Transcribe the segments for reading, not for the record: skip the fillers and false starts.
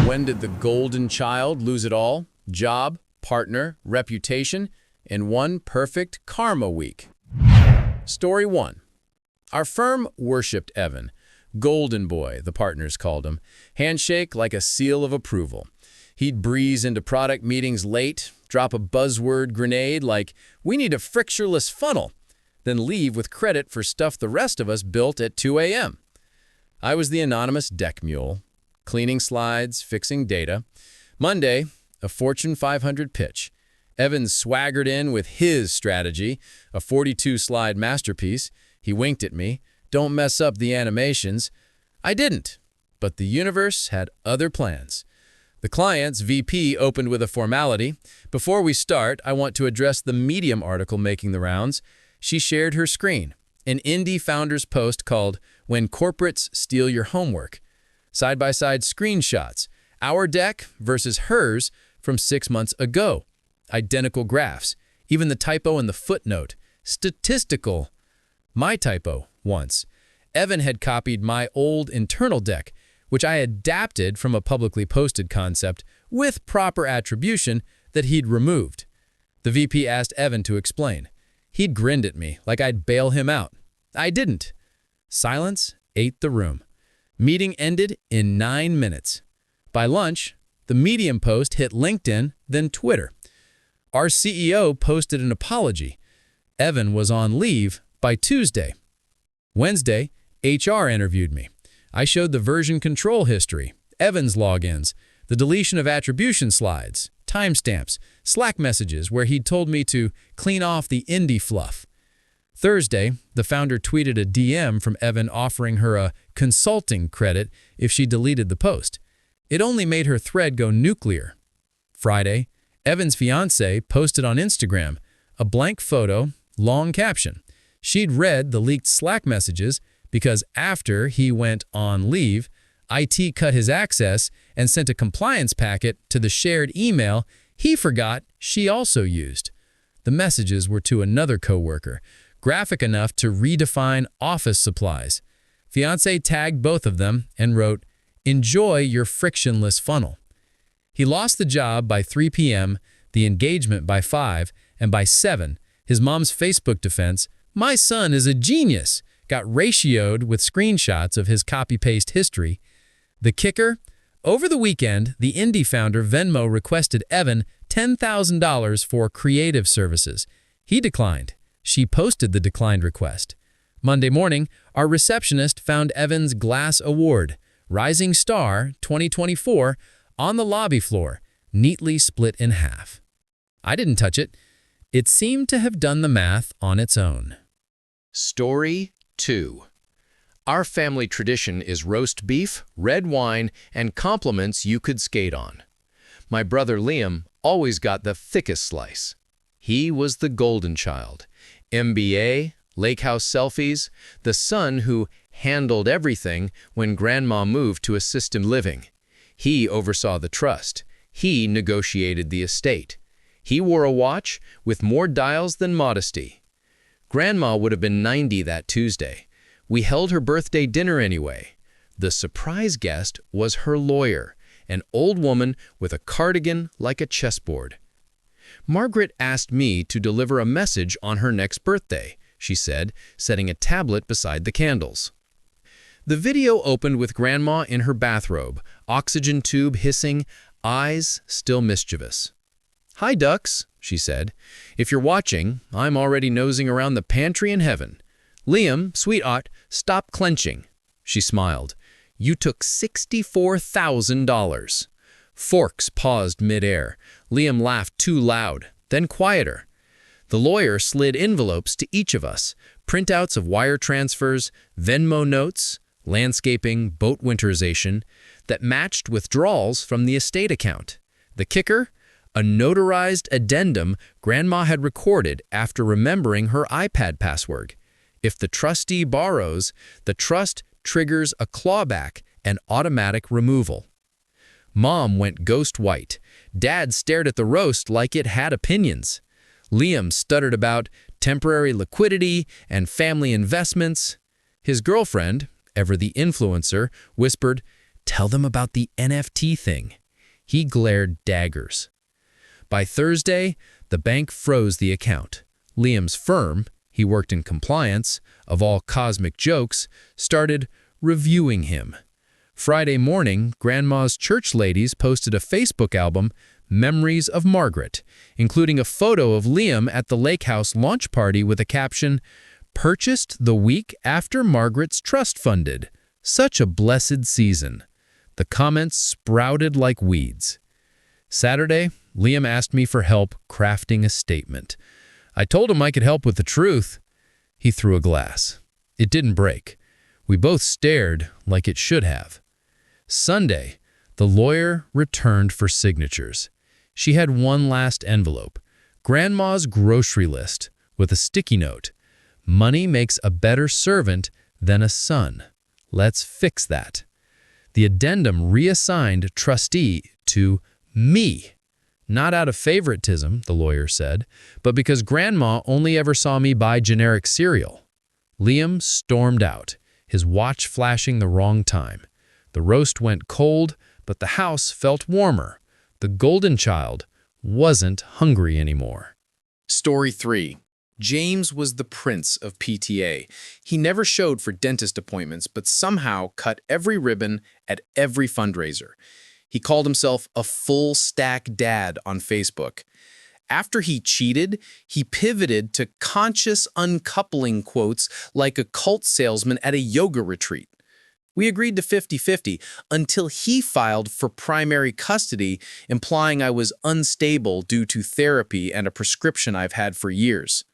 When did the golden child lose it all? Job, partner, reputation, in one perfect karma week. Story 1. Our firm worshipped Evan. Golden Boy, the partners called him. Handshake like a seal of approval. He'd breeze into product meetings late, drop a buzzword grenade like, "We need a frictionless funnel," then leave with credit for stuff the rest of us built at 2 a.m. I was the anonymous deck mule, cleaning slides, fixing data. Monday, a Fortune 500 pitch. Evans swaggered in with his strategy, a 42-slide masterpiece. He winked at me. "Don't mess up the animations." I didn't, but the universe had other plans. The client's VP opened with a formality. "Before we start, I want to address the Medium article making the rounds." She shared her screen, an indie founder's post called "When Corporates Steal Your Homework." Side-by-side screenshots, our deck versus hers from 6 months ago. Identical graphs, even the typo in the footnote. Statistical. My typo, once. Evan had copied my old internal deck, which I adapted from a publicly posted concept with proper attribution that he'd removed. The VP asked Evan to explain. He'd grinned at me like I'd bail him out. I didn't. Silence ate the room. Meeting ended in 9 minutes. By lunch, the Medium post hit LinkedIn, then Twitter. Our CEO posted an apology. Evan was on leave by Tuesday. Wednesday, HR interviewed me. I showed the version control history, Evan's logins, the deletion of attribution slides, timestamps, Slack messages where he'd told me to clean off the indie fluff. Thursday, the founder tweeted a DM from Evan offering her a consulting credit if she deleted the post. It only made her thread go nuclear. Friday, Evan's fiancée posted on Instagram a blank photo, long caption. She'd read the leaked Slack messages because after he went on leave, IT cut his access and sent a compliance packet to the shared email he forgot she also used. The messages were to another coworker, graphic enough to redefine office supplies. Fiancé tagged both of them and wrote, "Enjoy your frictionless funnel." He lost the job by 3 p.m., the engagement by 5, and by 7, his mom's Facebook defense, "My son is a genius," got ratioed with screenshots of his copy-paste history. The kicker? Over the weekend, the indie founder Venmo requested Evan $10,000 for creative services. He declined. She posted the declined request. Monday morning, our receptionist found Evan's Glass Award, Rising Star 2024, on the lobby floor, neatly split in half. I didn't touch it. It seemed to have done the math on its own. Story 2. Our family tradition is roast beef, red wine, and compliments you could skate on. My brother Liam always got the thickest slice. He was the golden child. MBA, lake house selfies, the son who handled everything when grandma moved to assisted living. He oversaw the trust. He negotiated the estate. He wore a watch with more dials than modesty. Grandma would have been 90 that Tuesday. We held her birthday dinner anyway. The surprise guest was her lawyer, an old woman with a cardigan like a chessboard. "Margaret asked me to deliver a message on her next birthday," she said, setting a tablet beside the candles. The video opened with Grandma in her bathrobe, oxygen tube hissing, eyes still mischievous. "Hi, ducks," she said. "If you're watching, I'm already nosing around the pantry in heaven. Liam, sweetheart, stop clenching." She smiled. "You took $64,000. Forks paused midair. Liam laughed too loud, then quieter. The lawyer slid envelopes to each of us, printouts of wire transfers, Venmo notes, landscaping, boat winterization, that matched withdrawals from the estate account. The kicker? A notarized addendum Grandma had recorded after remembering her iPad password. If the trustee borrows, the trust triggers a clawback and automatic removal. Mom went ghost white. Dad stared at the roast like it had opinions. Liam stuttered about temporary liquidity and family investments. His girlfriend, ever the influencer, whispered, "Tell them about the NFT thing." He glared daggers. By Thursday, the bank froze the account. Liam's firm, he worked in compliance, of all cosmic jokes, started reviewing him. Friday morning, Grandma's church ladies posted a Facebook album, Memories of Margaret, including a photo of Liam at the lake house launch party with a caption, "Purchased the week after Margaret's trust funded. Such a blessed season." The comments sprouted like weeds. Saturday, Liam asked me for help crafting a statement. I told him I could help with the truth. He threw a glass. It didn't break. We both stared like it should have. Sunday, the lawyer returned for signatures. She had one last envelope, Grandma's grocery list, with a sticky note. "Money makes a better servant than a son. Let's fix that." The addendum reassigned trustee to me. Not out of favoritism, the lawyer said, but because Grandma only ever saw me buy generic cereal. Liam stormed out, his watch flashing the wrong time. The roast went cold, but the house felt warmer. The golden child wasn't hungry anymore. Story 3. James was the prince of PTA. He never showed for dentist appointments, but somehow cut every ribbon at every fundraiser. He called himself a full-stack dad on Facebook. After he cheated, he pivoted to conscious uncoupling quotes like a cult salesman at a yoga retreat. We agreed to 50-50 until he filed for primary custody, implying I was unstable due to therapy and a prescription I've had for years.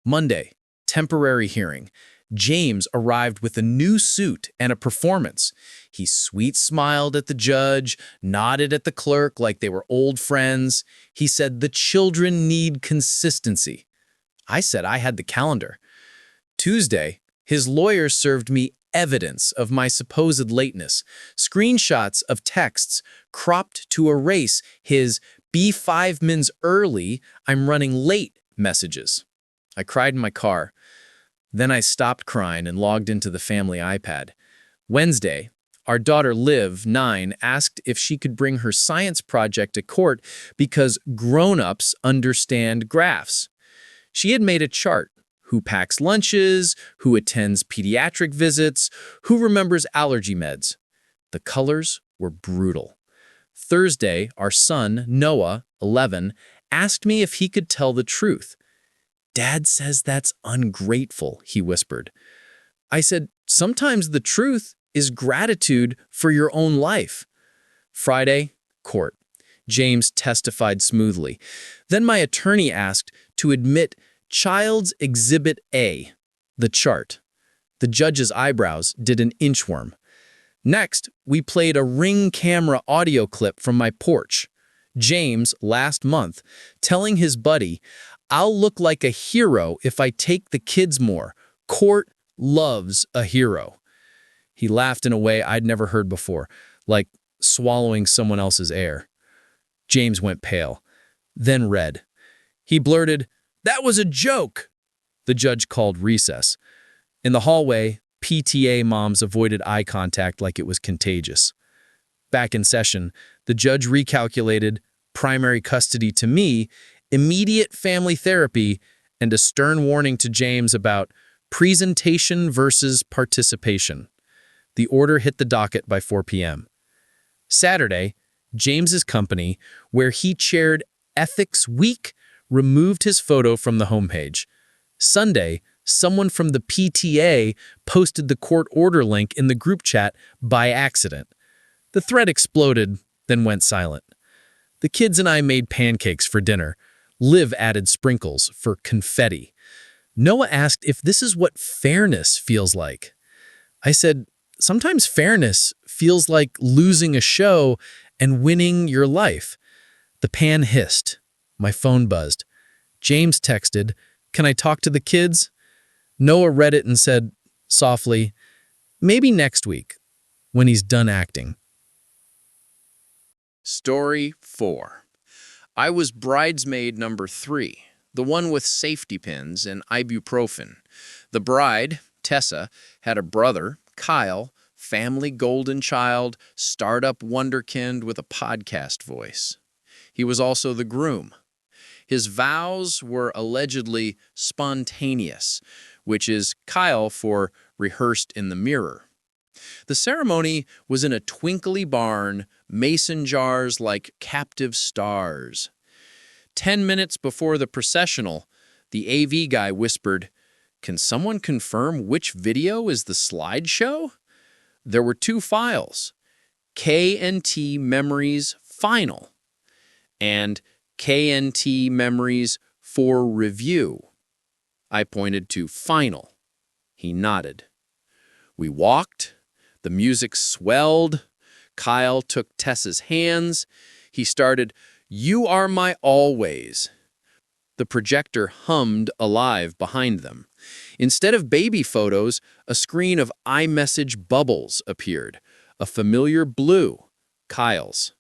Monday, temporary hearing. James arrived with a new suit and a performance. He sweet-smiled at the judge, nodded at the clerk like they were old friends. He said the children need consistency. I said I had the calendar. Tuesday, his lawyer served me evidence of my supposed lateness, screenshots of texts cropped to erase his "be 5 minutes early, I'm running late" messages. I cried in my car. Then I stopped crying and logged into the family iPad. Wednesday, our daughter Liv, 9, asked if she could bring her science project to court because grown-ups understand graphs. She had made a chart: who packs lunches, who attends pediatric visits, who remembers allergy meds. The colors were brutal. Thursday, our son, Noah, 11, asked me if he could tell the truth. "Dad says that's ungrateful," he whispered. I said, "Sometimes the truth is gratitude for your own life." Friday, court. James testified smoothly. Then my attorney asked to admit Child's Exhibit A, the chart. The judge's eyebrows did an inchworm. Next, we played a Ring camera audio clip from my porch. James, last month, telling his buddy, "I'll look like a hero if I take the kids more. Court loves a hero." He laughed in a way I'd never heard before, like swallowing someone else's air. James went pale, then red. He blurted, "That was a joke." The judge called recess. In the hallway, PTA moms avoided eye contact like it was contagious. Back in session, the judge recalculated primary custody to me, immediate family therapy, and a stern warning to James about presentation versus participation. The order hit the docket by 4 p.m. Saturday, James's company, where he chaired Ethics Week, removed his photo from the homepage. Sunday, someone from the PTA posted the court order link in the group chat by accident. The thread exploded, then went silent. The kids and I made pancakes for dinner. Liv added sprinkles for confetti. Noah asked if this is what fairness feels like. I said, sometimes fairness feels like losing a show and winning your life. The pan hissed. My phone buzzed. James texted, "Can I talk to the kids?" Noah read it and said, softly, "Maybe next week, when he's done acting." Story 4. I was bridesmaid number 3, the one with safety pins and ibuprofen. The bride, Tessa, had a brother, Kyle, family golden child, startup wonderkind with a podcast voice. He was also the groom. His vows were allegedly spontaneous, which is Kyle for rehearsed in the mirror. The ceremony was in a twinkly barn, mason jars like captive stars. 10 minutes before the processional, the AV guy whispered, "Can someone confirm which video is the slideshow?" There were two files, KNT Memories Final and KNT Memories for Review. I pointed to Final. He nodded. We walked. The music swelled. Kyle took Tessa's hands. He started, "You Are My Always." The projector hummed alive behind them. Instead of baby photos, a screen of iMessage bubbles appeared. A familiar blue, Kyle's.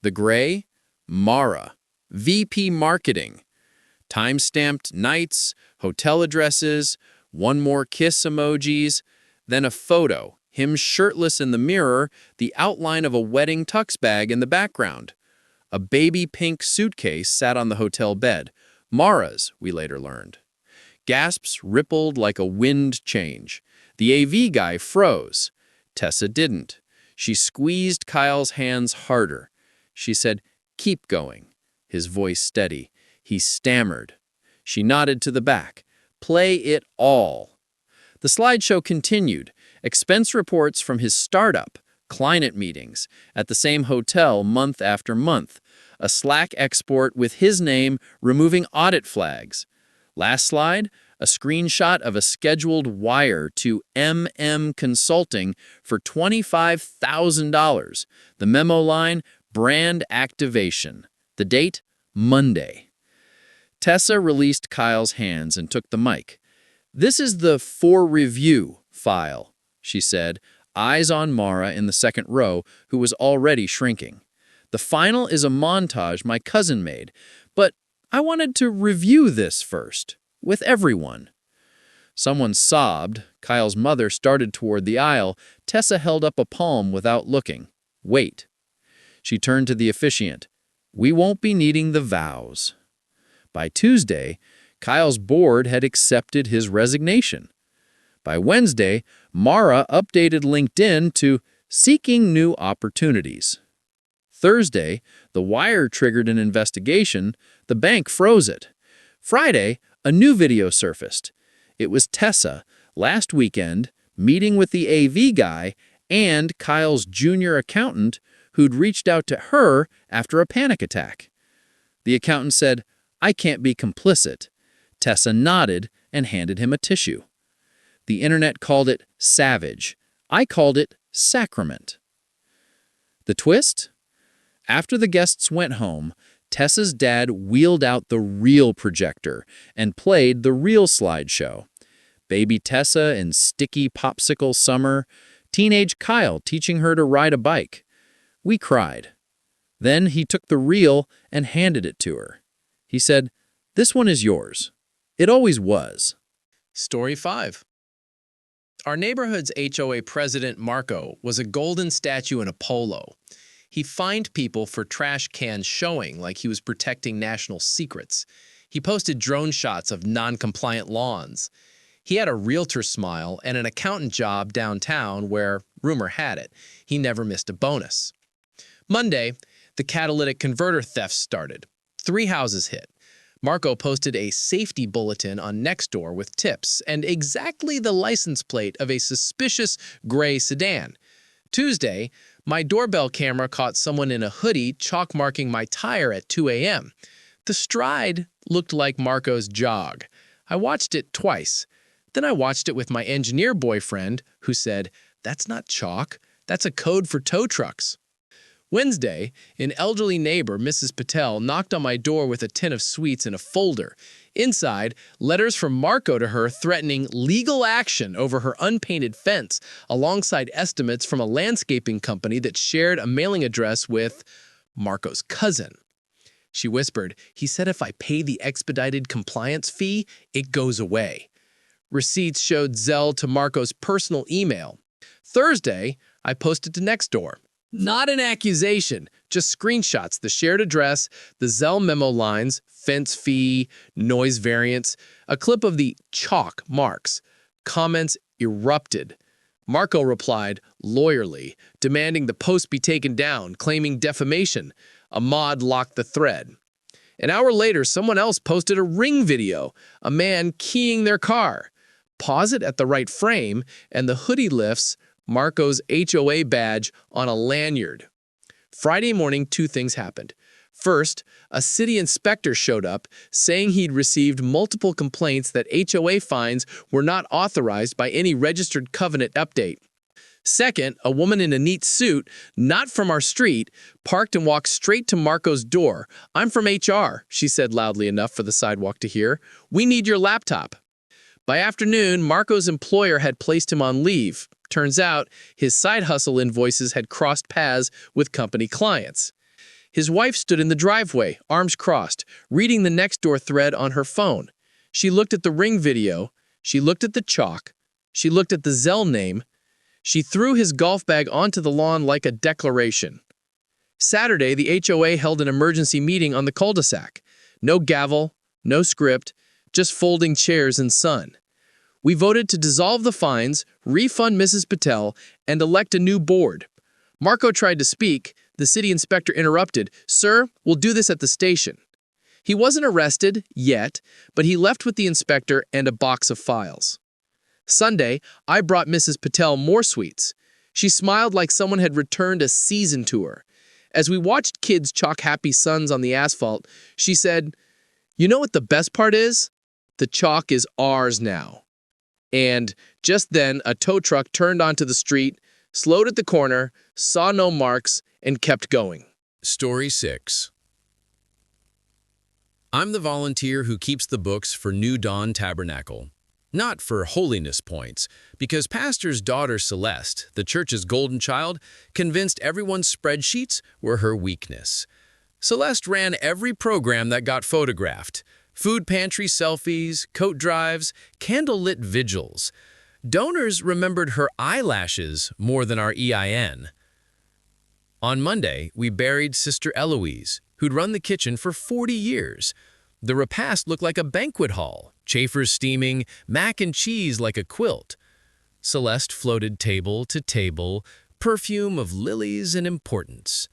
The gray, Mara, VP Marketing. Time-stamped nights, hotel addresses, one more kiss emojis, then a photo, him shirtless in the mirror, the outline of a wedding tux bag in the background. A baby pink suitcase sat on the hotel bed. Mara's, we later learned. Gasps rippled like a wind change. The AV guy froze. Tessa didn't. She squeezed Kyle's hands harder. She said, "Keep going." His voice steady. He stammered. She nodded to the back. "Play it all." The slideshow continued. Expense reports from his startup, client meetings, at the same hotel month after month. A Slack export with his name removing audit flags. Last slide, a screenshot of a scheduled wire to MM Consulting for $25,000. The memo line, brand activation. The date, Monday. Tessa released Kyle's hands and took the mic. "This is the for review file," she said, eyes on Mara in the second row, who was already shrinking. "The final is a montage my cousin made, but I wanted to review this first, with everyone." Someone sobbed. Kyle's mother started toward the aisle. Tessa held up a palm without looking. "Wait." She turned to the officiant. "We won't be needing the vows." By Tuesday, Kyle's board had accepted his resignation. By Wednesday, Mara updated LinkedIn to "Seeking New Opportunities." Thursday, the wire triggered an investigation. The bank froze it. Friday, a new video surfaced. It was Tessa, last weekend, meeting with the AV guy and Kyle's junior accountant who'd reached out to her after a panic attack. The accountant said, "I can't be complicit." Tessa nodded and handed him a tissue. The internet called it savage. I called it sacrament. The twist? After the guests went home, Tessa's dad wheeled out the real projector and played the real slideshow. Baby Tessa in sticky popsicle summer, teenage Kyle teaching her to ride a bike. We cried. Then he took the reel and handed it to her. He said, "This one is yours. It always was." Story 5. Our neighborhood's HOA president, Marco, was a golden statue in a polo. He fined people for trash cans showing like he was protecting national secrets. He posted drone shots of non-compliant lawns. He had a realtor smile and an accountant job downtown where, rumor had it, he never missed a bonus. Monday, the catalytic converter theft started. 3 houses hit. Marco posted a safety bulletin on Nextdoor with tips and exactly the license plate of a suspicious gray sedan. Tuesday, my doorbell camera caught someone in a hoodie chalk marking my tire at 2 a.m. The stride looked like Marco's jog. I watched it twice. Then I watched it with my engineer boyfriend, who said, "That's not chalk, that's a code for tow trucks." Wednesday, an elderly neighbor, Mrs. Patel, knocked on my door with a tin of sweets and a folder. Inside, letters from Marco to her threatening legal action over her unpainted fence, alongside estimates from a landscaping company that shared a mailing address with Marco's cousin. She whispered, "He said if I pay the expedited compliance fee, it goes away." Receipts showed Zelle to Marco's personal email. Thursday, I posted to Nextdoor. Not an accusation, just screenshots, the shared address, the Zelle memo lines, fence fee, noise variance, a clip of the chalk marks. Comments erupted. Marco replied, lawyerly, demanding the post be taken down, claiming defamation. Ahmad locked the thread. An hour later, someone else posted a Ring video, a man keying their car. Pause it at the right frame, and the hoodie lifts Marco's HOA badge on a lanyard. Friday morning, two things happened. First, a city inspector showed up, saying he'd received multiple complaints that HOA fines were not authorized by any registered covenant update. Second, a woman in a neat suit, not from our street, parked and walked straight to Marco's door. "I'm from HR," she said loudly enough for the sidewalk to hear. "We need your laptop." By afternoon, Marco's employer had placed him on leave. Turns out, his side hustle invoices had crossed paths with company clients. His wife stood in the driveway, arms crossed, reading the Nextdoor thread on her phone. She looked at the Ring video. She looked at the chalk. She looked at the Zelle name. She threw his golf bag onto the lawn like a declaration. Saturday, the HOA held an emergency meeting on the cul-de-sac. No gavel, no script, just folding chairs and sun. We voted to dissolve the fines, refund Mrs. Patel, and elect a new board. Marco tried to speak. The city inspector interrupted. "Sir, we'll do this at the station." He wasn't arrested yet, but he left with the inspector and a box of files. Sunday, I brought Mrs. Patel more sweets. She smiled like someone had returned a season to her. As we watched kids chalk happy suns on the asphalt, she said, "You know what the best part is? The chalk is ours now." And just then, a tow truck turned onto the street, slowed at the corner, saw no marks, and kept going. Story 6. I'm the volunteer who keeps the books for New Dawn Tabernacle. Not for holiness points, because Pastor's daughter Celeste, the church's golden child, convinced everyone's spreadsheets were her weakness. Celeste ran every program that got photographed. Food pantry selfies, coat drives, candlelit vigils. Donors remembered her eyelashes more than our EIN. On Monday, we buried Sister Eloise, who'd run the kitchen for 40 years. The repast looked like a banquet hall, chafers steaming, mac and cheese like a quilt. Celeste floated table to table, perfume of lilies and importance.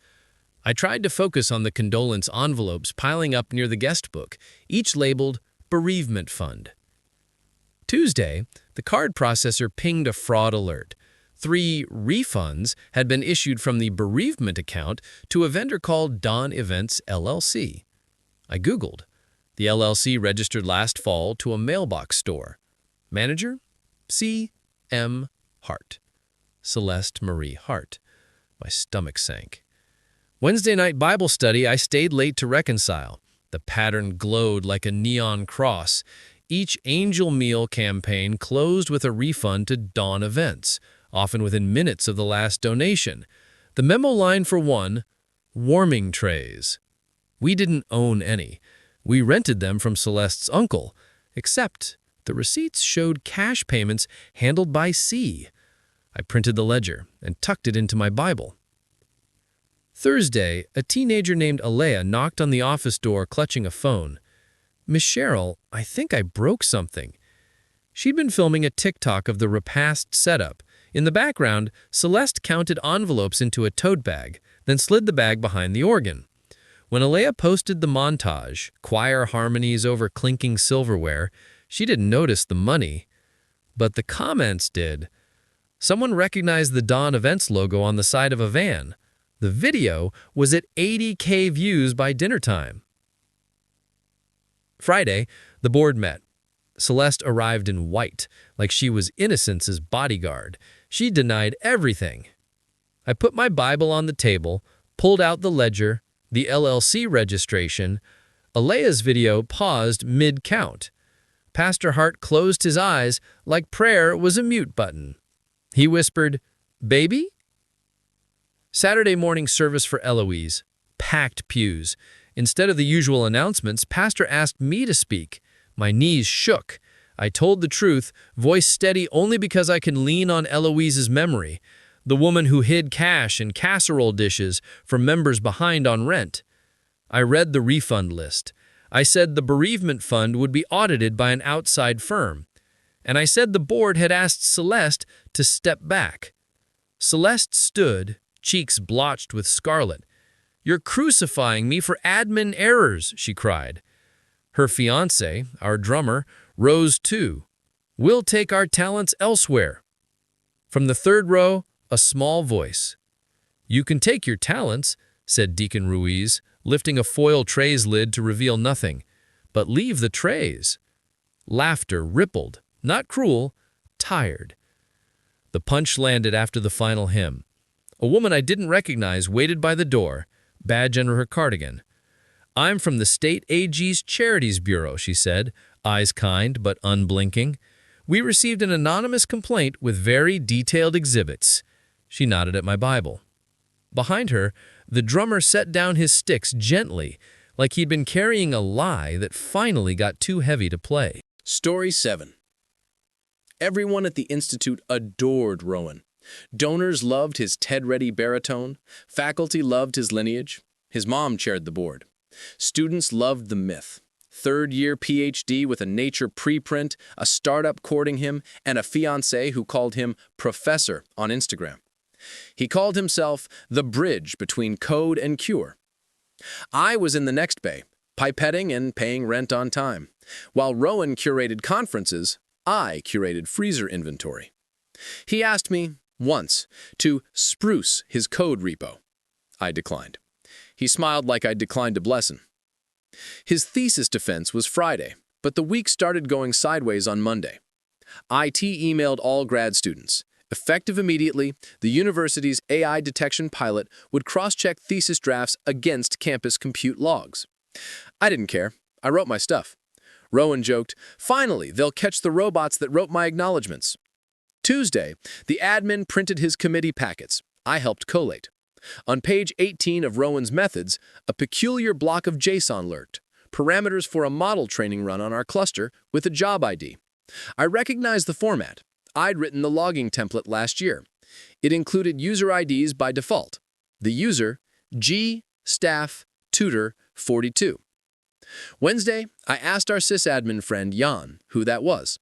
I tried to focus on the condolence envelopes piling up near the guest book, each labeled Bereavement Fund. Tuesday, the card processor pinged a fraud alert. 3 refunds had been issued from the bereavement account to a vendor called Dawn Events LLC. I Googled. The LLC registered last fall to a mailbox store. Manager? C. M. Hart. Celeste Marie Hart. My stomach sank. Wednesday night Bible study, I stayed late to reconcile. The pattern glowed like a neon cross. Each Angel Meal campaign closed with a refund to Dawn Events, often within minutes of the last donation. The memo line for one, warming trays. We didn't own any. We rented them from Celeste's uncle, except the receipts showed cash payments handled by C. I printed the ledger and tucked it into my Bible. Thursday, a teenager named Alea knocked on the office door clutching a phone. "Miss Cheryl, I think I broke something." She'd been filming a TikTok of the repast setup. In the background, Celeste counted envelopes into a tote bag, then slid the bag behind the organ. When Alea posted the montage, choir harmonies over clinking silverware, she didn't notice the money. But the comments did. Someone recognized the Dawn Events logo on the side of a van. The video was at 80K views by dinner time. Friday, the board met. Celeste arrived in white, like she was Innocence's bodyguard. She denied everything. I put my Bible on the table, pulled out the ledger, the LLC registration. Alea's video paused mid-count. Pastor Hart closed his eyes like prayer was a mute button. He whispered, "Baby?" Saturday morning service for Eloise. Packed pews. Instead of the usual announcements, Pastor asked me to speak. My knees shook. I told the truth, voice steady only because I can lean on Eloise's memory. The woman who hid cash in casserole dishes from members behind on rent. I read the refund list. I said the bereavement fund would be audited by an outside firm. And I said the board had asked Celeste to step back. Celeste stood, cheeks blotched with scarlet. "You're crucifying me for admin errors," she cried. Her fiancé, our drummer, rose too. "We'll take our talents elsewhere." From the third row, a small voice. "You can take your talents," said Deacon Ruiz, lifting a foil tray's lid to reveal nothing, "but leave the trays." Laughter rippled, not cruel, tired. The punch landed after the final hymn. A woman I didn't recognize waited by the door, badge under her cardigan. "I'm from the State AG's Charities Bureau," she said, eyes kind but unblinking. "We received an anonymous complaint with very detailed exhibits." She nodded at my Bible. Behind her, the drummer set down his sticks gently, like he'd been carrying a lie that finally got too heavy to play. Story 7. Everyone at the Institute adored Rowan. Donors loved his TED-ready baritone. Faculty loved his lineage. His mom chaired the board. Students loved the myth. Third-year PhD with a Nature preprint, a startup courting him, and a fiancé who called him Professor on Instagram. He called himself the bridge between code and cure. I was in the next bay, pipetting and paying rent on time. While Rowan curated conferences, I curated freezer inventory. He asked me, once, to spruce his code repo. I declined. He smiled like I'd declined a blessing. His thesis defense was Friday, but the week started going sideways on Monday. IT emailed all grad students. Effective immediately, the university's AI detection pilot would cross-check thesis drafts against campus compute logs. I didn't care. I wrote my stuff. Rowan joked, "Finally, they'll catch the robots that wrote my acknowledgments." Tuesday, the admin printed his committee packets. I helped collate. On page 18 of Rowan's methods, a peculiar block of JSON lurked, parameters for a model training run on our cluster with a job ID. I recognized the format. I'd written the logging template last year. It included user IDs by default. The user, G Staff Tutor 42. Wednesday, I asked our sysadmin friend Jan who that was.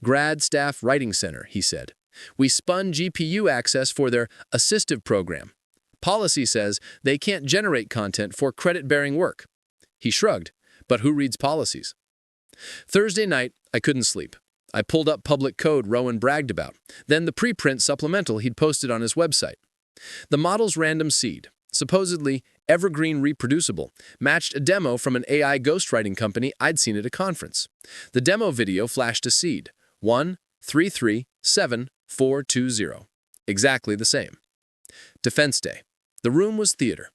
Grad Staff Writing Center, he said. We spun GPU access for their assistive program. Policy says they can't generate content for credit-bearing work. He shrugged, but who reads policies? Thursday night, I couldn't sleep. I pulled up public code Rowan bragged about, then the preprint supplemental he'd posted on his website. The model's random seed, supposedly evergreen reproducible, matched a demo from an AI ghostwriting company I'd seen at a conference. The demo video flashed a seed, 1337420. Exactly the same. Defense Day. The room was theater.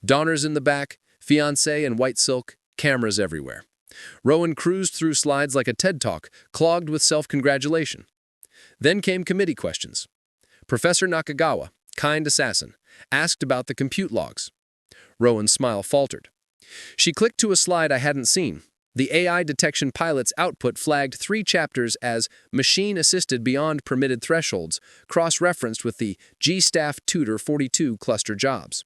Donners in the back, fiancé in white silk, cameras everywhere. Rowan cruised through slides like a TED Talk, clogged with self-congratulation. Then came committee questions. Professor Nakagawa, kind assassin, asked about the compute logs. Rowan's smile faltered. She clicked to a slide I hadn't seen. The AI detection pilot's output flagged 3 chapters as machine-assisted beyond permitted thresholds, cross-referenced with the G-Staff Tutor 42 cluster jobs.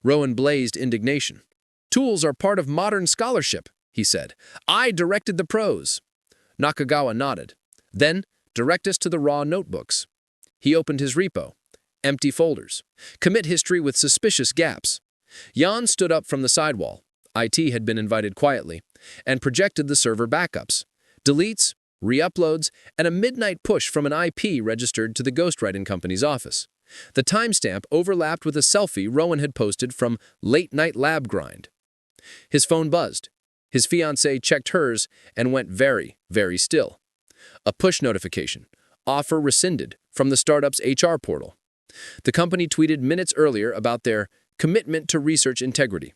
Rowan blazed indignation. "Tools are part of modern scholarship," he said. "I directed the prose." Nakagawa nodded. "Then, direct us to the raw notebooks." He opened his repo. Empty folders. Commit history with suspicious gaps. Jan stood up from the sidewall. IT had been invited quietly, and projected the server backups. Deletes, re-uploads, and a midnight push from an IP registered to the ghostwriting company's office. The timestamp overlapped with a selfie Rowan had posted from late-night lab grind. His phone buzzed. His fiancée checked hers and went very, very still. A push notification. Offer rescinded from the startup's HR portal. The company tweeted minutes earlier about their commitment to research integrity.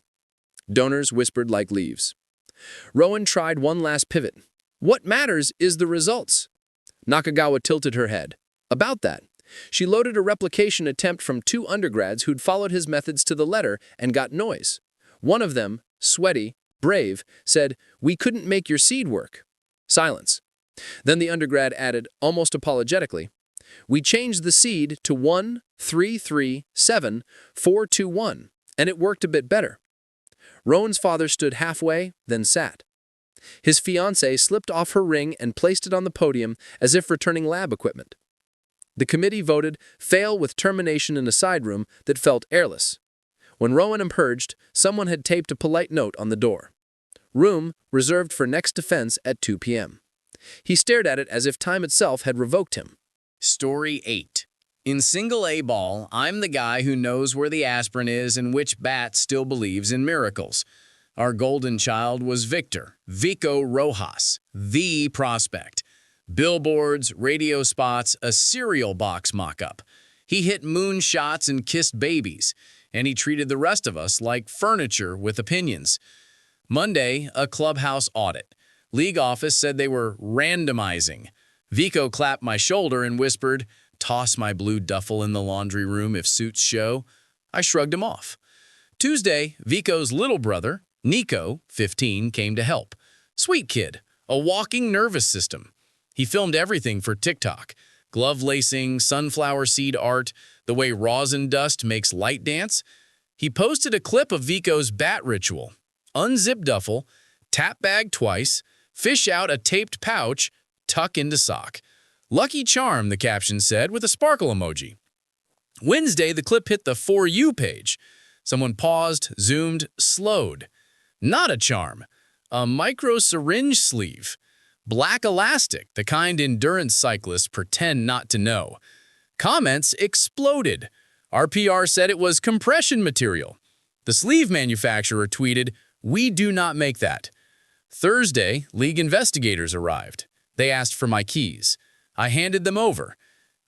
Donors whispered like leaves. Rowan tried one last pivot. What matters is the results. Nakagawa tilted her head. About that. She loaded a replication attempt from 2 undergrads who'd followed his methods to the letter and got noise. One of them, sweaty, brave, said, "We couldn't make your seed work." Silence. Then the undergrad added, almost apologetically, We changed the seed to 1-3-3-7-4-2-1, and it worked a bit better. Rowan's father stood halfway, then sat. His fiancée slipped off her ring and placed it on the podium as if returning lab equipment. The committee voted fail with termination in a side room that felt airless. When Rowan emerged, someone had taped a polite note on the door. Room reserved for next defense at 2 p.m. He stared at it as if time itself had revoked him. Story 8. In single A ball, I'm the guy who knows where the aspirin is and which bat still believes in miracles. Our golden child was Victor, Vico Rojas, the prospect. Billboards, radio spots, a cereal box mock-up. He hit moonshots and kissed babies, and he treated the rest of us like furniture with opinions. Monday, a clubhouse audit. League office said they were randomizing. Vico clapped my shoulder and whispered, "Toss my blue duffel in the laundry room if suits show." I shrugged him off. Tuesday, Vico's little brother, Nico, 15, came to help. Sweet kid, a walking nervous system. He filmed everything for TikTok. Glove lacing, sunflower seed art, the way rosin dust makes light dance. He posted a clip of Vico's bat ritual. Unzip duffel, tap bag twice, fish out a taped pouch, tuck into sock. Lucky charm, the caption said, with a sparkle emoji. Wednesday, the clip hit the For You page. Someone paused, zoomed, slowed. Not a charm. A micro syringe sleeve. Black elastic, the kind endurance cyclists pretend not to know. Comments exploded. Our PR said it was compression material. The sleeve manufacturer tweeted, "We do not make that." Thursday, league investigators arrived. They asked for my keys. I handed them over.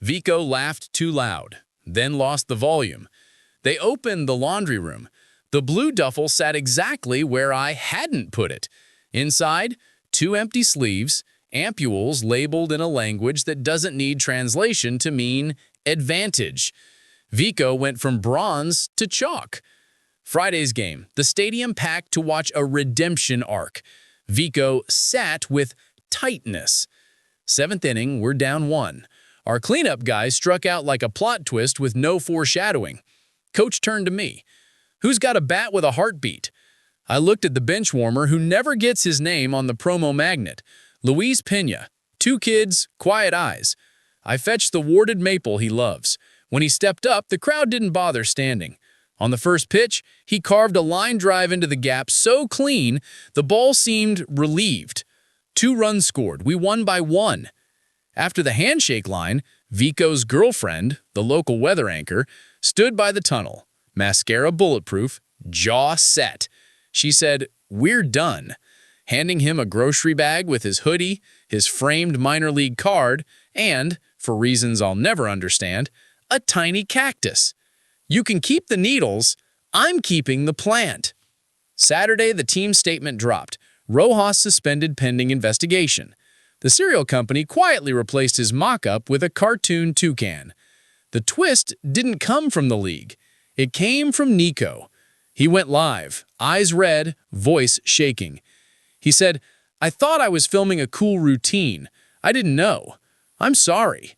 Vico laughed too loud, then lost the volume. They opened the laundry room. The blue duffel sat exactly where I hadn't put it. Inside, 2 empty sleeves, ampules labeled in a language that doesn't need translation to mean advantage. Vico went from bronze to chalk. Friday's game, the stadium packed to watch a redemption arc. Vico sat with tightness. 7th inning, we're down 1. Our cleanup guys struck out like a plot twist with no foreshadowing. Coach turned to me. "Who's got a bat with a heartbeat?" I looked at the bench warmer who never gets his name on the promo magnet. Luis Pena. 2 kids, quiet eyes. I fetched the warded maple he loves. When he stepped up, the crowd didn't bother standing. On the first pitch, he carved a line drive into the gap so clean, the ball seemed relieved. 2 runs scored. We won by 1. After the handshake line, Vico's girlfriend, the local weather anchor, stood by the tunnel. Mascara bulletproof, jaw set. She said, "We're done," handing him a grocery bag with his hoodie, his framed minor league card, and, for reasons I'll never understand, a tiny cactus. "You can keep the needles. I'm keeping the plant." Saturday, the team statement dropped. Rojas suspended pending investigation. The cereal company quietly replaced his mock-up with a cartoon toucan. The twist didn't come from the league. It came from Nico. He went live, eyes red, voice shaking. He said, "I thought I was filming a cool routine. I didn't know. I'm sorry."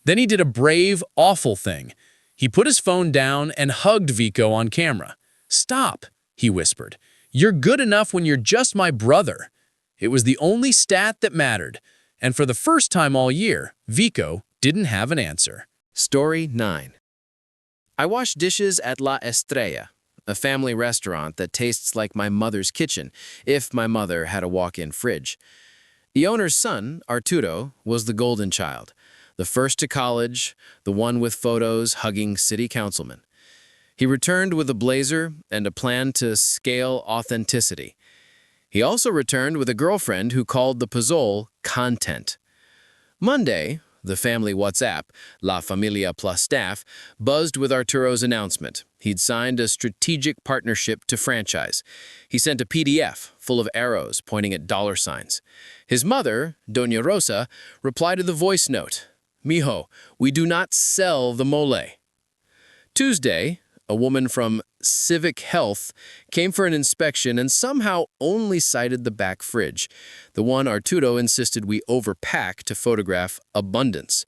Then he did a brave, awful thing. He put his phone down and hugged Vico on camera. "Stop," he whispered. "You're good enough when you're just my brother." It was the only stat that mattered, and for the first time all year, Vico didn't have an answer. Story 9. I wash dishes at La Estrella, a family restaurant that tastes like my mother's kitchen, if my mother had a walk-in fridge. The owner's son, Arturo, was the golden child, the first to college, the one with photos hugging city councilmen. He returned with a blazer and a plan to scale authenticity. He also returned with a girlfriend who called the pozole content. Monday, the family WhatsApp, La Familia Plus staff, buzzed with Arturo's announcement. He'd signed a strategic partnership to franchise. He sent a PDF full of arrows pointing at dollar signs. His mother, Doña Rosa, replied to the voice note, "Mijo, we do not sell the mole." Tuesday, a woman from Civic Health came for an inspection and somehow only cited the back fridge, the one Arturo insisted we overpack to photograph abundance.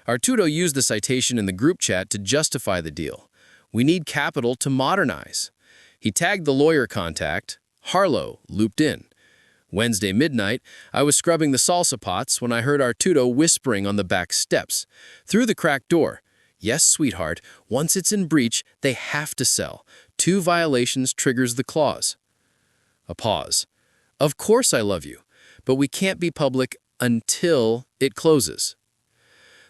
Arturo used the citation in the group chat to justify the deal. We need capital to modernize. He tagged the lawyer contact, Harlow, looped in. Wednesday midnight, I was scrubbing the salsa pots when I heard Arturo whispering on the back steps. Through the cracked door, "Yes, sweetheart, once it's in breach, they have to sell. 2 violations triggers the clause." A pause. "Of course I love you, but we can't be public until it closes."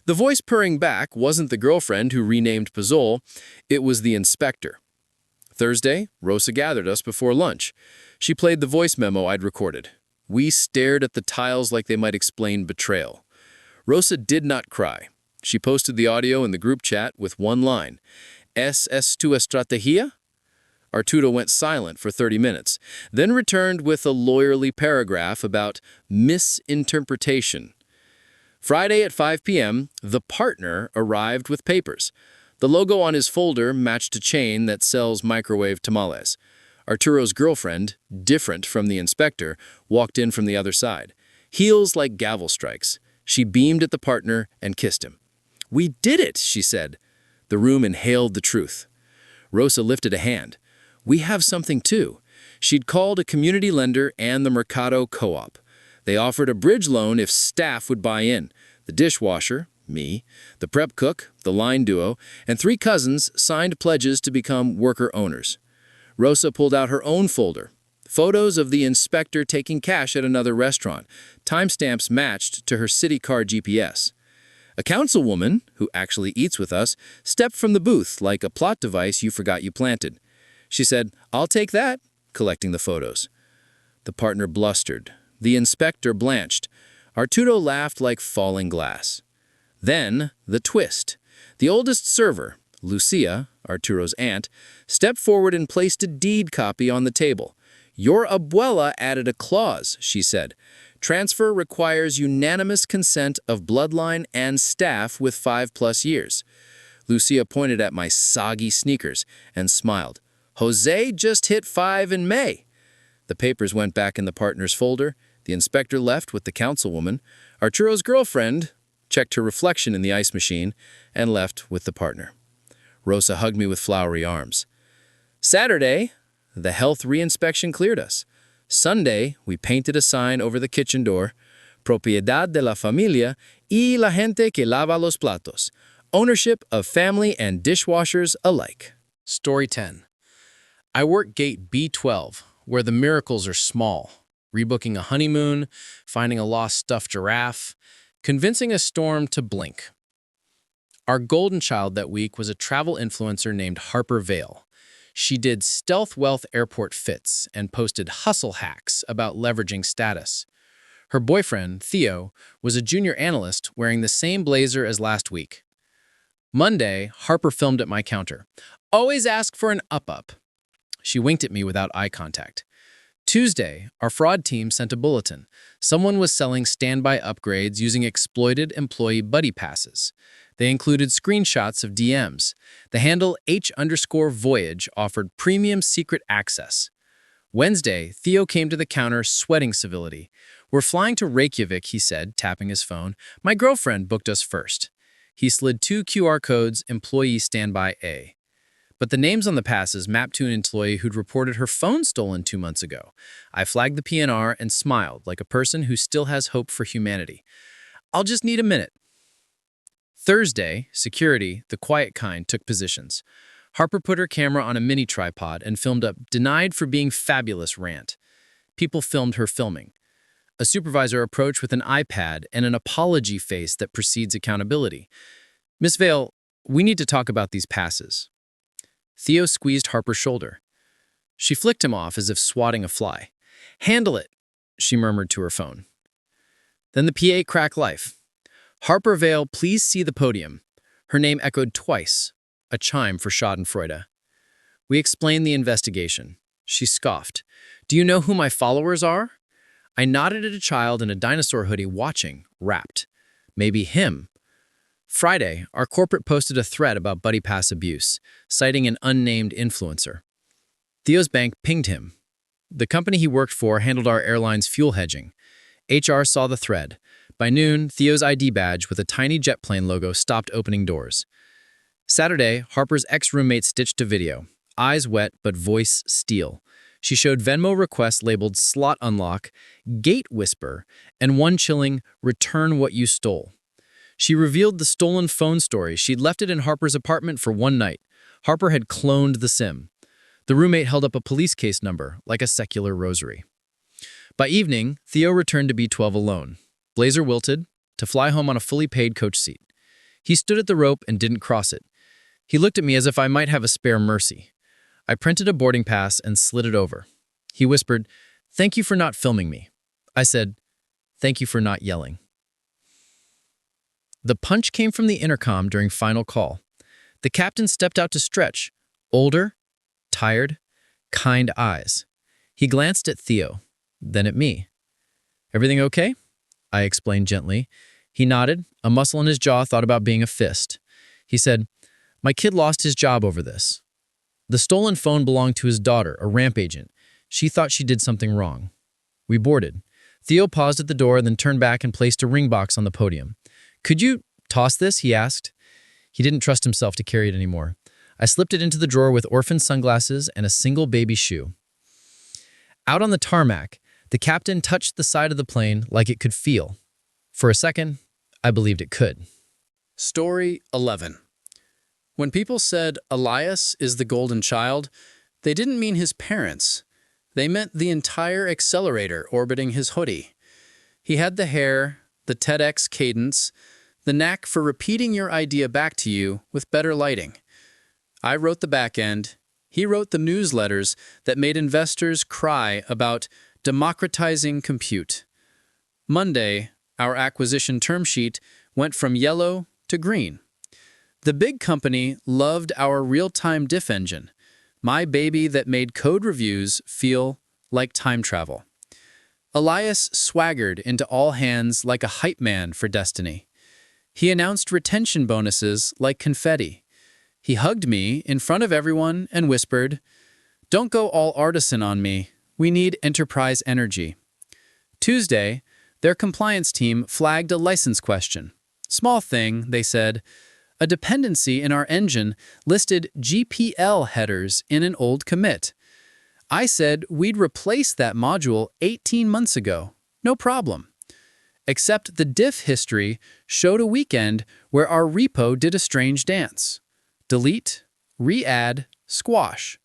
The voice purring back wasn't the girlfriend who renamed Pazol, it was the inspector. Thursday, Rosa gathered us before lunch. She played the voice memo I'd recorded. We stared at the tiles like they might explain betrayal. Rosa did not cry. She posted the audio in the group chat with one line. "Es tu estrategia?" Arturo went silent for 30 minutes, then returned with a lawyerly paragraph about misinterpretation. Friday at 5 p.m., the partner arrived with papers. The logo on his folder matched a chain that sells microwave tamales. Arturo's girlfriend, different from the inspector, walked in from the other side. Heels like gavel strikes. She beamed at the partner and kissed him. "We did it," she said. The room inhaled the truth. Rosa lifted a hand. "We have something too." She'd called a community lender and the Mercado Co-op. They offered a bridge loan if staff would buy in. The dishwasher, me, the prep cook, the line duo, and 3 cousins signed pledges to become worker owners. Rosa pulled out her own folder. Photos of the inspector taking cash at another restaurant. Timestamps matched to her city car GPS. A councilwoman, who actually eats with us, stepped from the booth like a plot device you forgot you planted. She said, "I'll take that," collecting the photos. The partner blustered. The inspector blanched. Arturo laughed like falling glass. Then, the twist. The oldest server, Lucia, Arturo's aunt, stepped forward and placed a deed copy on the table. "Your abuela added a clause," she said. "Transfer requires unanimous consent of bloodline and staff with 5+ years." Lucia pointed at my soggy sneakers and smiled. "Jose just hit 5 in May." The papers went back in the partner's folder. The inspector left with the councilwoman. Arturo's girlfriend checked her reflection in the ice machine and left with the partner. Rosa hugged me with flowery arms. Saturday, the health reinspection cleared us. Sunday, we painted a sign over the kitchen door, "Propiedad de la familia y la gente que lava los platos," ownership of family and dishwashers alike. Story 10. I work gate B12, where the miracles are small. Rebooking a honeymoon, finding a lost stuffed giraffe, convincing a storm to blink. Our golden child that week was a travel influencer named Harper Vale. She did stealth wealth airport fits and posted hustle hacks about leveraging status. Her boyfriend, Theo, was a junior analyst wearing the same blazer as last week. Monday, Harper filmed at my counter. "Always ask for an up-up." She winked at me without eye contact. Tuesday, our fraud team sent a bulletin. Someone was selling standby upgrades using exploited employee buddy passes. They included screenshots of DMs. The handle H_Voyage offered premium secret access. Wednesday, Theo came to the counter sweating civility. "We're flying to Reykjavik," he said, tapping his phone. "My girlfriend booked us first." He slid 2 QR codes, employee standby A. But the names on the passes mapped to an employee who'd reported her phone stolen 2 months ago. I flagged the PNR and smiled like a person who still has hope for humanity. "I'll just need a minute." Thursday, security, the quiet kind, took positions. Harper put her camera on a mini tripod and filmed a "denied for being fabulous" rant. People filmed her filming. A supervisor approached with an iPad and an apology face that precedes accountability. "Miss Vale, we need to talk about these passes." Theo squeezed Harper's shoulder. She flicked him off as if swatting a fly. "Handle it," she murmured to her phone. Then the PA cracked life. "Harper Vale, please see the podium." Her name echoed twice, a chime for Schadenfreude. We explained the investigation. She scoffed. "Do you know who my followers are?" I nodded at a child in a dinosaur hoodie watching, rapt. "Maybe him." Friday, our corporate posted a thread about Buddy Pass abuse, citing an unnamed influencer. Theo's bank pinged him. The company he worked for handled our airline's fuel hedging. HR saw the thread, By noon, Theo's ID badge with a tiny jet plane logo stopped opening doors. Saturday, Harper's ex-roommate stitched a video, eyes wet but voice steel. She showed Venmo requests labeled Slot Unlock, Gate Whisper, and one chilling Return What You Stole. She revealed the stolen phone story. She'd left it in Harper's apartment for one night. Harper had cloned the SIM. The roommate held up a police case number, like a secular rosary. By evening, Theo returned to B12 alone. Blazer wilted, to fly home on a fully paid coach seat. He stood at the rope and didn't cross it. He looked at me as if I might have a spare mercy. I printed a boarding pass and slid it over. He whispered, "Thank you for not filming me." I said, "Thank you for not yelling." The punch came from the intercom during final call. The captain stepped out to stretch, older, tired, kind eyes. He glanced at Theo, then at me. "Everything okay?" I explained gently. He nodded, a muscle in his jaw thought about being a fist. He said, "My kid lost his job over this. The stolen phone belonged to his daughter, a ramp agent. She thought she did something wrong." We boarded. Theo paused at the door, then turned back and placed a ring box on the podium. "Could you toss this?" he asked. He didn't trust himself to carry it anymore. I slipped it into the drawer with orphan sunglasses and a single baby shoe. Out on the tarmac, the captain touched the side of the plane like it could feel. For a second, I believed it could. Story 11. When people said Elias is the golden child, they didn't mean his parents. They meant the entire accelerator orbiting his hoodie. He had the hair, the TEDx cadence, the knack for repeating your idea back to you with better lighting. I wrote the back end. He wrote the newsletters that made investors cry about democratizing compute. Monday, our acquisition term sheet went from yellow to green. The big company loved our real-time diff engine, my baby that made code reviews feel like time travel. Elias swaggered into all hands like a hype man for Destiny. He announced retention bonuses like confetti. He hugged me in front of everyone and whispered, "Don't go all artisan on me. We need enterprise energy." Tuesday, their compliance team flagged a license question. Small thing, they said. A dependency in our engine listed GPL headers in an old commit. I said we'd replace that module 18 months ago. No problem. Except the diff history showed a weekend where our repo did a strange dance. Delete, re-add, squash.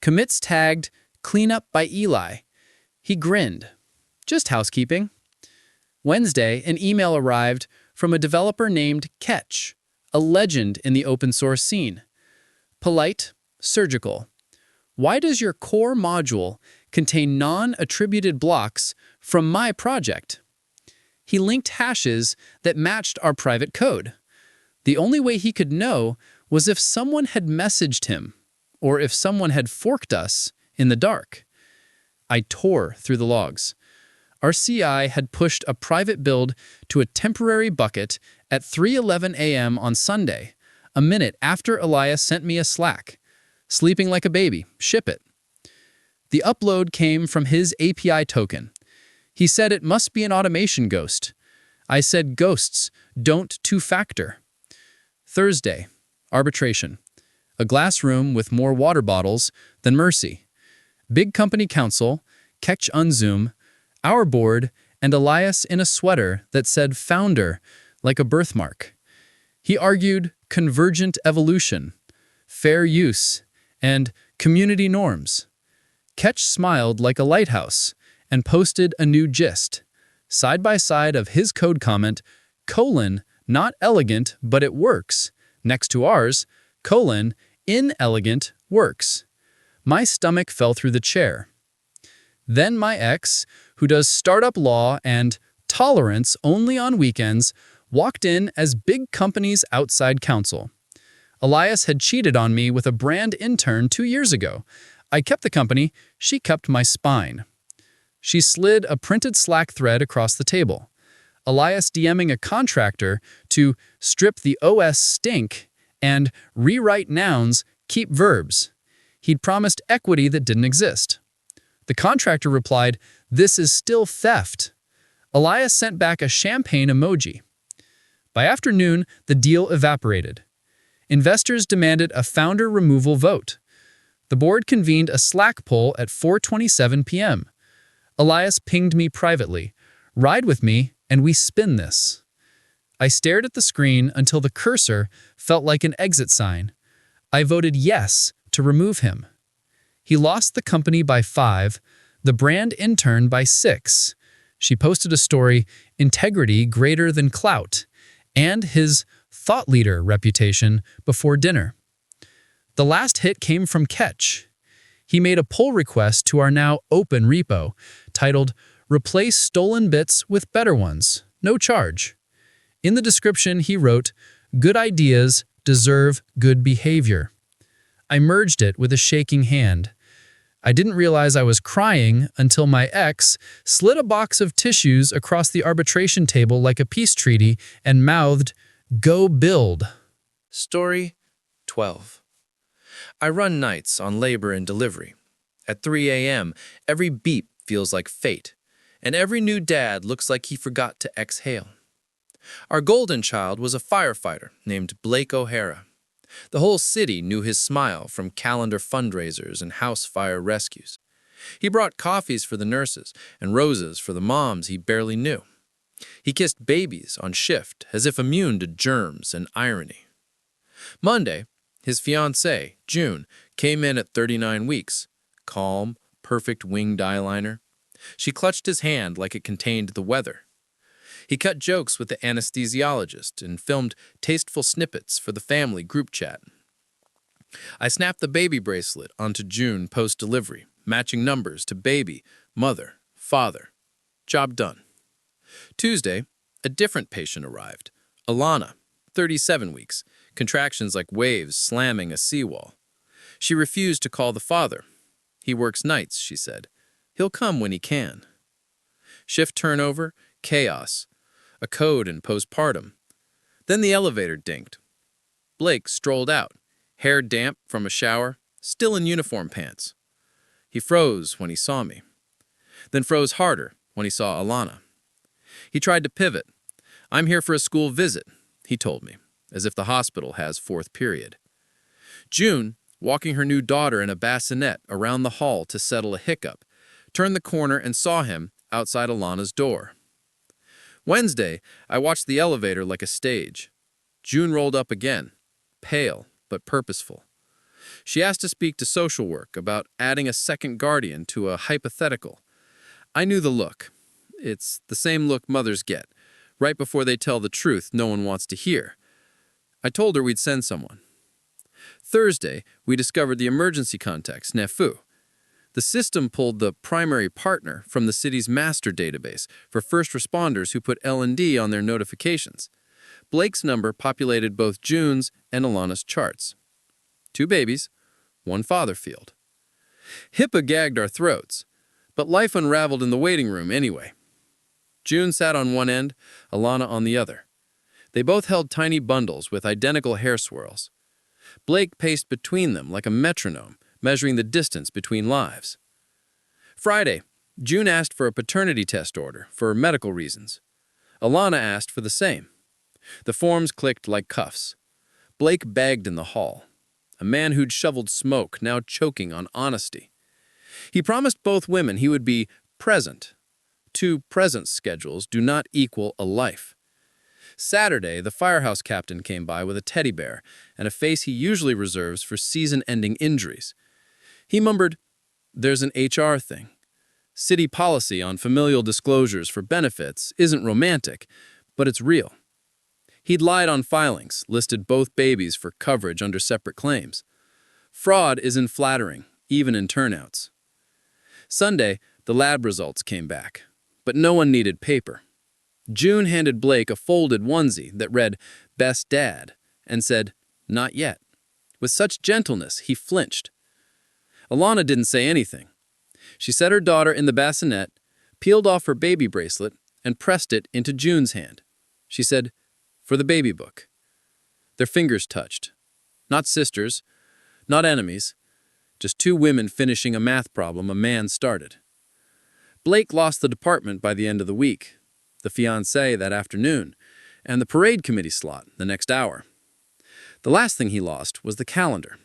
Commits tagged, cleanup by Eli. He grinned. Just housekeeping. Wednesday, an email arrived from a developer named Ketch, a legend in the open source scene. Polite, surgical. Why does your core module contain non-attributed blocks from my project? He linked hashes that matched our private code. The only way he could know was if someone had messaged him, or if someone had forked us in the dark. I tore through the logs. Our CI had pushed a private build to a temporary bucket at 3:11 a.m. on Sunday, a minute after Elias sent me a Slack. Sleeping like a baby, ship it. The upload came from his API token. He said it must be an automation ghost. I said ghosts don't two-factor. Thursday, arbitration. A glass room with more water bottles than mercy. Big company counsel, Ketch on Zoom, our board, and Elias in a sweater that said founder like a birthmark. He argued convergent evolution, fair use, and community norms. Ketch smiled like a lighthouse and posted a new gist. Side by side of his code comment, not elegant, but it works. Next to ours, inelegant works. My stomach fell through the chair. Then my ex, who does startup law and tolerance only on weekends, walked in as big company's outside counsel. Elias had cheated on me with a brand intern 2 years ago. I kept the company, she kept my spine. She slid a printed Slack thread across the table. Elias DMing a contractor to strip the OS stink and rewrite nouns, keep verbs. He'd promised equity that didn't exist. The contractor replied, "This is still theft." Elias sent back a champagne emoji. By afternoon, the deal evaporated. Investors demanded a founder removal vote. The board convened a Slack poll at 4:27 p.m. Elias pinged me privately. "Ride with me, and we spin this." I stared at the screen until the cursor felt like an exit sign. I voted yes to remove him. He lost the company by 5, the brand intern by 6. She posted a story, "Integrity greater than clout," and his thought leader reputation before dinner. The last hit came from Ketch. He made a pull request to our now open repo, titled, "Replace stolen bits with better ones, no charge." In the description, he wrote, "Good ideas deserve good behavior." I merged it with a shaking hand. I didn't realize I was crying until my ex slid a box of tissues across the arbitration table like a peace treaty and mouthed, "Go build." Story 12. I run nights on labor and delivery. At 3 a.m., every beep feels like fate, and every new dad looks like he forgot to exhale. Our golden child was a firefighter named Blake O'Hara. The whole city knew his smile from calendar fundraisers and house fire rescues. He brought coffees for the nurses and roses for the moms he barely knew. He kissed babies on shift as if immune to germs and irony. Monday, his fiancée, June, came in at 39 weeks, calm, perfect winged eyeliner. She clutched his hand like it contained the weather. He cut jokes with the anesthesiologist and filmed tasteful snippets for the family group chat. I snapped the baby bracelet onto June post-delivery, matching numbers to baby, mother, father. Job done. Tuesday, a different patient arrived, Alana, 37 weeks, contractions like waves slamming a seawall. She refused to call the father. "He works nights," she said. "He'll come when he can." Shift turnover, chaos, a code in postpartum. Then the elevator dinged. Blake strolled out, hair damp from a shower, still in uniform pants. He froze when he saw me, then froze harder when he saw Alana. He tried to pivot. "I'm here for a school visit," he told me, as if the hospital has fourth period. June, walking her new daughter in a bassinet around the hall to settle a hiccup, turned the corner and saw him outside Alana's door. Wednesday, I watched the elevator like a stage. June rolled up again, pale but purposeful. She asked to speak to social work about adding a second guardian to a hypothetical. I knew the look. It's the same look mothers get, right before they tell the truth no one wants to hear. I told her we'd send someone. Thursday, we discovered the emergency contacts, NEFU. The system pulled the primary partner from the city's master database for first responders who put L&D on their notifications. Blake's number populated both June's and Alana's charts. 2 babies, 1 father field. HIPAA gagged our throats, but life unraveled in the waiting room anyway. June sat on one end, Alana on the other. They both held tiny bundles with identical hair swirls. Blake paced between them like a metronome, measuring the distance between lives. Friday, June asked for a paternity test order for medical reasons. Alana asked for the same. The forms clicked like cuffs. Blake begged in the hall, a man who'd shoveled smoke, now choking on honesty. He promised both women he would be present. 2 presence schedules do not equal a life. Saturday, the firehouse captain came by with a teddy bear and a face he usually reserves for season-ending injuries. He mumbled, "There's an HR thing. City policy on familial disclosures for benefits isn't romantic, but it's real." He'd lied on filings, listed both babies for coverage under separate claims. Fraud isn't flattering, even in turnouts. Sunday, the lab results came back, but no one needed paper. June handed Blake a folded onesie that read, "Best Dad," and said, "Not yet." With such gentleness, he flinched. Alana didn't say anything. She set her daughter in the bassinet, peeled off her baby bracelet, and pressed it into June's hand. She said, "For the baby book." Their fingers touched. Not sisters, not enemies, just 2 women finishing a math problem a man started. Blake lost the department by the end of the week. the fiancée that afternoon, and the parade committee slot the next hour. The last thing he lost was the calendar.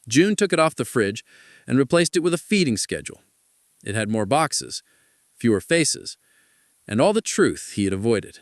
June took it off the fridge and replaced it with a feeding schedule. It had more boxes, fewer faces, and all the truth he had avoided.